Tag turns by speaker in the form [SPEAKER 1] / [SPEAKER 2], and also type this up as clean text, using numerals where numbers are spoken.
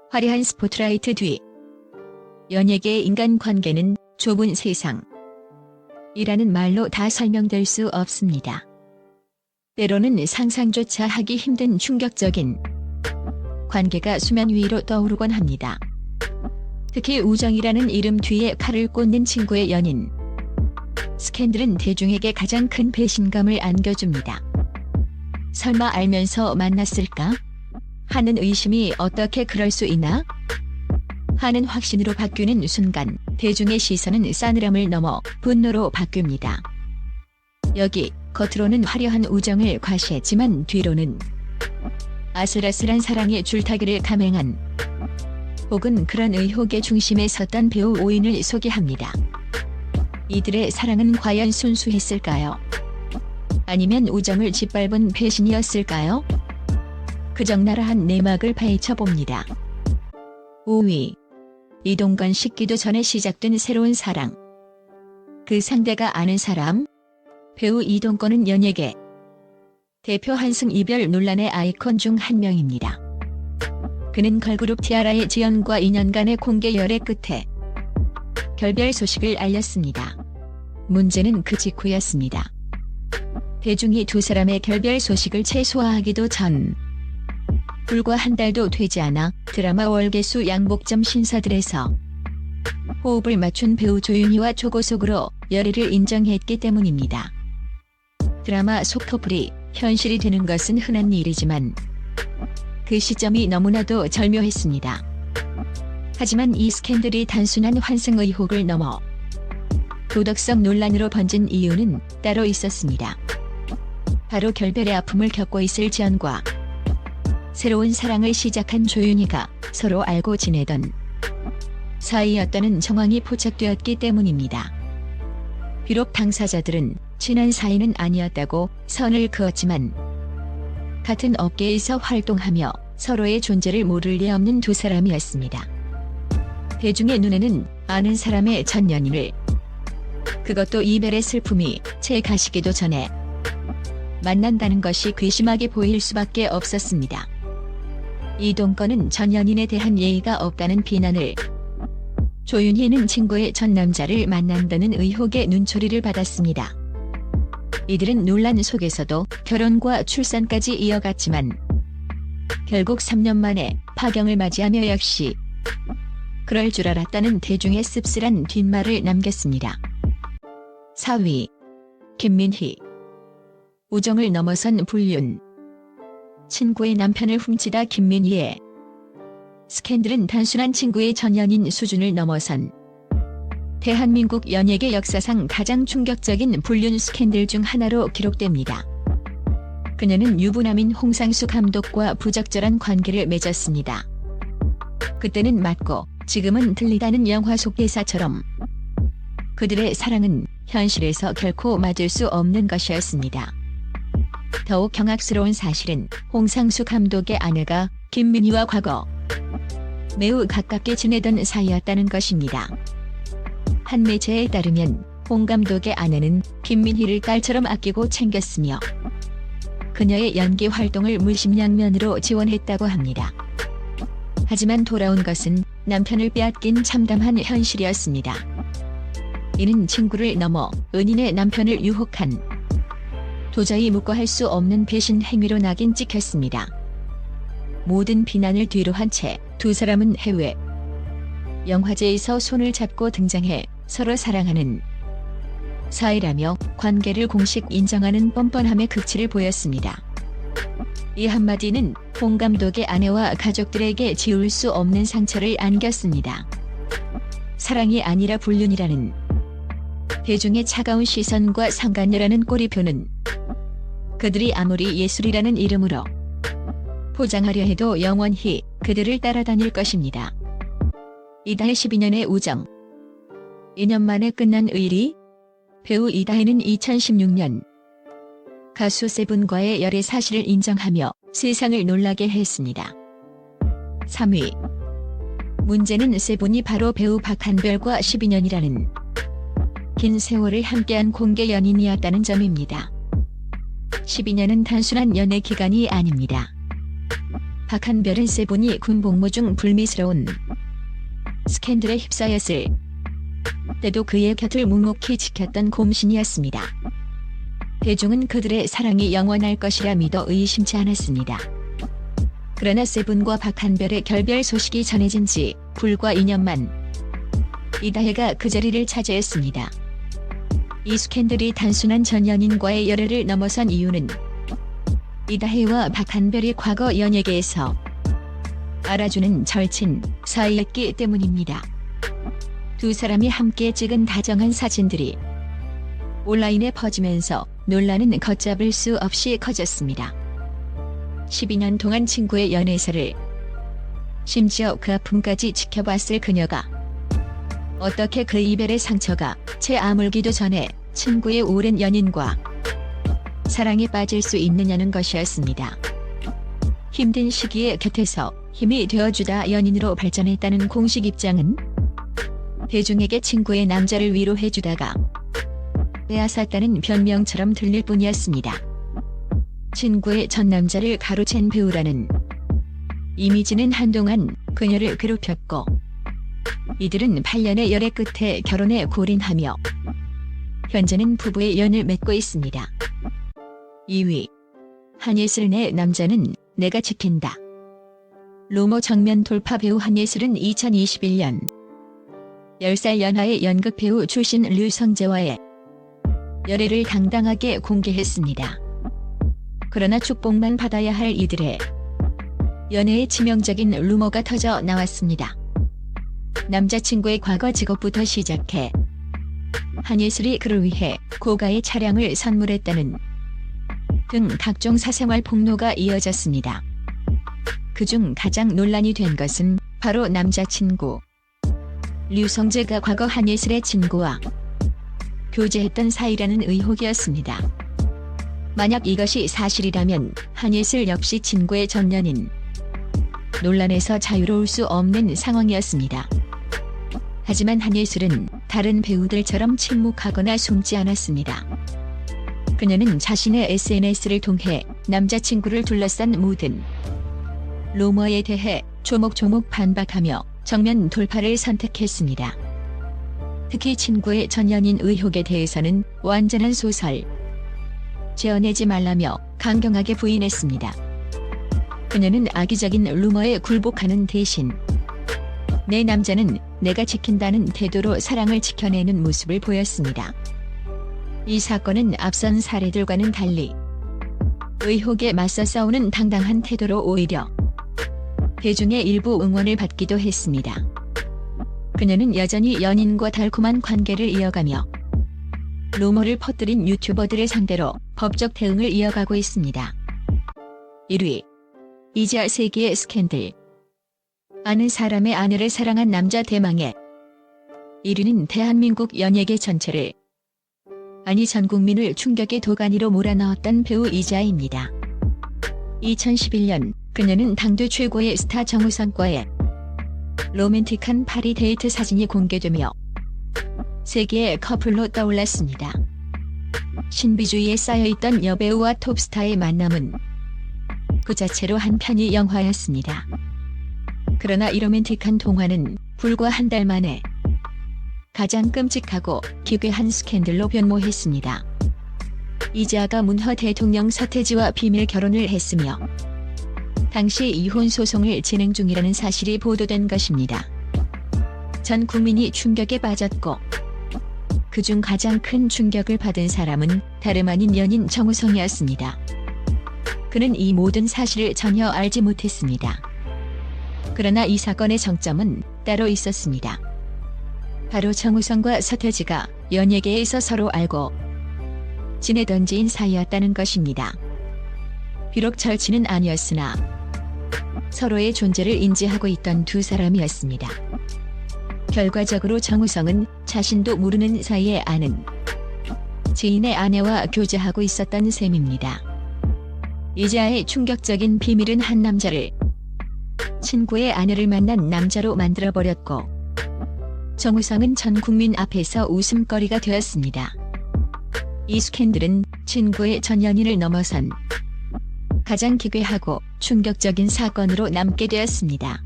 [SPEAKER 1] 화려한 스포트라이트 뒤 연예계의 인간관계는 좁은 세상 이라는 말로 다 설명될 수 없습니다. 때로는 상상조차 하기 힘든 충격적인 관계가 수면 위로 떠오르곤 합니다. 특히 우정이라는 이름 뒤에 칼을 꽂는 친구의 연인. 스캔들은 대중에게 가장 큰 배신감을 안겨줍니다. 설마 알면서 만났을까? 하는 의심이 어떻게 그럴 수 있나? 하는 확신으로 바뀌는 순간 대중의 시선은 싸늘함을 넘어 분노로 바뀝니다. 여기 겉으로는 화려한 우정을 과시했지만 뒤로는 아슬아슬한 사랑의 줄타기를 감행한 혹은 그런 의혹의 중심에 섰던 배우 5인을 소개합니다. 이들의 사랑은 과연 순수했을까요? 아니면 우정을 짓밟은 배신이었을까요? 그 적나라한 내막을 파헤쳐봅니다. 5위. 이동건 식기도 전에 시작된 새로운 사랑. 그 상대가 아는 사람? 배우 이동건은 연예계 대표 한승 이별 논란의 아이콘 중 한 명입니다. 그는 걸그룹 티아라의 지연과 2년간의 공개 열애 끝에 결별 소식을 알렸습니다. 문제는 그 직후였습니다. 대중이 두 사람의 결별 소식을 최소화하기도 전 불과 한 달도 되지 않아 드라마 월계수 양복점 신사들에서 호흡을 맞춘 배우 조윤희와 초고속으로 열애를 인정했기 때문입니다. 드라마 속 커플이 현실이 되는 것은 흔한 일이지만 그 시점이 너무나도 절묘했습니다. 하지만 이 스캔들이 단순한 환승 의혹을 넘어 도덕성 논란으로 번진 이유는 따로 있었습니다. 바로 결별의 아픔을 겪고 있을 지연과 새로운 사랑을 시작한 조윤희가 서로 알고 지내던 사이였다는 정황이 포착되었기 때문입니다. 비록 당사자들은 친한 사이는 아니었다고 선을 그었지만 같은 업계에서 활동하며 서로의 존재를 모를 리 없는 두 사람이었습니다. 대중의 눈에는 아는 사람의 전 연인을, 그것도 이별의 슬픔이 채 가시기도 전에 만난다는 것이 괘씸하게 보일 수밖에 없었습니다. 이동건은 전 연인에 대한 예의가 없다는 비난을, 조윤희는 친구의 전 남자를 만난다는 의혹의 눈초리를 받았습니다. 이들은 논란 속에서도 결혼과 출산까지 이어갔지만 결국 3년 만에 파경을 맞이하며 역시 그럴 줄 알았다는 대중의 씁쓸한 뒷말을 남겼습니다. 4위. 김민희. 우정을 넘어선 불륜. 친구의 남편을 훔치다 김민희의 스캔들은 단순한 친구의 전 연인 수준을 넘어선 대한민국 연예계 역사상 가장 충격적인 불륜 스캔들 중 하나로 기록됩니다. 그녀는 유부남인 홍상수 감독과 부적절한 관계를 맺었습니다. 그때는 맞고 지금은 들리다는 영화 속 대사처럼 그들의 사랑은 현실에서 결코 맞을 수 없는 것이었습니다. 더욱 경악스러운 사실은 홍상수 감독의 아내가 김민희와 과거 매우 가깝게 지내던 사이였다는 것입니다. 한 매체에 따르면 홍 감독의 아내는 김민희를 딸처럼 아끼고 챙겼으며 그녀의 연기 활동을 물심양면으로 지원했다고 합니다. 하지만 돌아온 것은 남편을 빼앗긴 참담한 현실이었습니다. 이는 친구를 넘어 은인의 남편을 유혹한 도저히 묵과할 수 없는 배신 행위로 낙인 찍혔습니다. 모든 비난을 뒤로 한 채 두 사람은 해외 영화제에서 손을 잡고 등장해 서로 사랑하는 사이라며 관계를 공식 인정하는 뻔뻔함의 극치를 보였습니다. 이 한마디는 홍 감독의 아내와 가족들에게 지울 수 없는 상처를 안겼습니다. 사랑이 아니라 불륜이라는 대중의 차가운 시선과 상간녀라는 꼬리표는 그들이 아무리 예술이라는 이름으로 포장하려 해도 영원히 그들을 따라다닐 것입니다. 이다혜 12년의 우정. 2년 만에 끝난 의리? 배우 이다혜는 2016년 가수 세븐과의 열애 사실을 인정하며 세상을 놀라게 했습니다. 3위. 문제는 세븐이 바로 배우 박한별과 12년이라는 긴 세월을 함께한 공개 연인이었다는 점입니다. 12년은 단순한 연애 기간이 아닙니다. 박한별은 세븐이 군복무 중 불미스러운 스캔들에 휩싸였을 때도 그의 곁을 묵묵히 지켰던 곰신이었습니다. 대중은 그들의 사랑이 영원할 것이라 믿어 의심치 않았습니다. 그러나 세븐과 박한별의 결별 소식이 전해진 지 불과 2년만 이다혜가 그 자리를 차지했습니다. 이 스캔들이 단순한 전 연인과의 열애를 넘어선 이유는 이다혜와 박한별이 과거 연예계에서 알아주는 절친 사이였기 때문입니다. 두 사람이 함께 찍은 다정한 사진들이 온라인에 퍼지면서 논란은 걷잡을 수 없이 커졌습니다. 12년 동안 친구의 연애사를, 심지어 그 아픔까지 지켜봤을 그녀가 어떻게 그 이별의 상처가 채 아물기도 전에 친구의 오랜 연인과 사랑에 빠질 수 있느냐는 것이었습니다. 힘든 시기에 곁에서 힘이 되어주다 연인으로 발전했다는 공식 입장은 대중에게 친구의 남자를 위로해주다가 빼앗았다는 변명처럼 들릴 뿐이었습니다. 친구의 전 남자를 가로챈 배우라는 이미지는 한동안 그녀를 괴롭혔고, 이들은 8년의 열애 끝에 결혼에 골인하며 현재는 부부의 연을 맺고 있습니다. 2위. 한예슬 내 남자는 내가 지킨다. 루머 정면 돌파 배우 한예슬은 2021년 10살 연하의 연극 배우 출신 류성재와의 열애를 당당하게 공개했습니다. 그러나 축복만 받아야 할 이들의 연애에 치명적인 루머가 터져 나왔습니다. 남자친구의 과거 직업부터 시작해 한예슬이 그를 위해 고가의 차량을 선물했다는 등 각종 사생활 폭로가 이어졌습니다. 그중 가장 논란이 된 것은 바로 남자친구 류성재가 과거 한예슬의 친구와 교제했던 사이라는 의혹이었습니다. 만약 이것이 사실이라면 한예슬 역시 친구의 전 연인, 논란에서 자유로울 수 없는 상황이었습니다. 하지만 한예슬은 다른 배우들처럼 침묵하거나 숨지 않았습니다. 그녀는 자신의 SNS를 통해 남자친구를 둘러싼 모든 루머에 대해 조목조목 반박하며 정면 돌파를 선택했습니다. 특히 친구의 전 연인 의혹에 대해서는 완전한 소설, 지어내지 말라며 강경하게 부인했습니다. 그녀는 악의적인 루머에 굴복하는 대신 내 남자는 내가 지킨다는 태도로 사랑을 지켜내는 모습을 보였습니다. 이 사건은 앞선 사례들과는 달리 의혹에 맞서 싸우는 당당한 태도로 오히려 대중의 일부 응원을 받기도 했습니다. 그녀는 여전히 연인과 달콤한 관계를 이어가며 루머를 퍼뜨린 유튜버들을 상대로 법적 대응을 이어가고 있습니다. 1위. 이자 세기의 스캔들. 아는 사람의 아내를 사랑한 남자 대망의 1위는 대한민국 연예계 전체를, 아니 전 국민을 충격의 도가니로 몰아넣었던 배우 이자입니다. 2011년 그녀는 당대 최고의 스타 정우성과의 로맨틱한 파리 데이트 사진이 공개되며 세계의 커플로 떠올랐습니다. 신비주의에 쌓여있던 여배우와 톱스타의 만남은 그 자체로 한 편의 영화였습니다. 그러나 이 로맨틱한 동화는 불과 한 달 만에 가장 끔찍하고 기괴한 스캔들로 변모했습니다. 이자가 문화 대통령 서태지와 비밀 결혼을 했으며 당시 이혼 소송을 진행 중이라는 사실이 보도된 것입니다. 전 국민이 충격에 빠졌고 그중 가장 큰 충격을 받은 사람은 다름 아닌 연인 정우성이었습니다. 그는 이 모든 사실을 전혀 알지 못했습니다. 그러나 이 사건의 정점은 따로 있었습니다. 바로 정우성과 서태지가 연예계에서 서로 알고 지내던 지인 사이였다는 것입니다. 비록 절친은 아니었으나 서로의 존재를 인지하고 있던 두 사람이었습니다. 결과적으로 정우성은 자신도 모르는 사이에 아는 지인의 아내와 교제하고 있었던 셈입니다. 이자의 충격적인 비밀은 한 남자를 친구의 아내를 만난 남자로 만들어버렸고 정우성은 전 국민 앞에서 웃음거리가 되었습니다. 이 스캔들은 친구의 전 연인을 넘어선 가장 기괴하고 충격적인 사건으로 남게 되었습니다.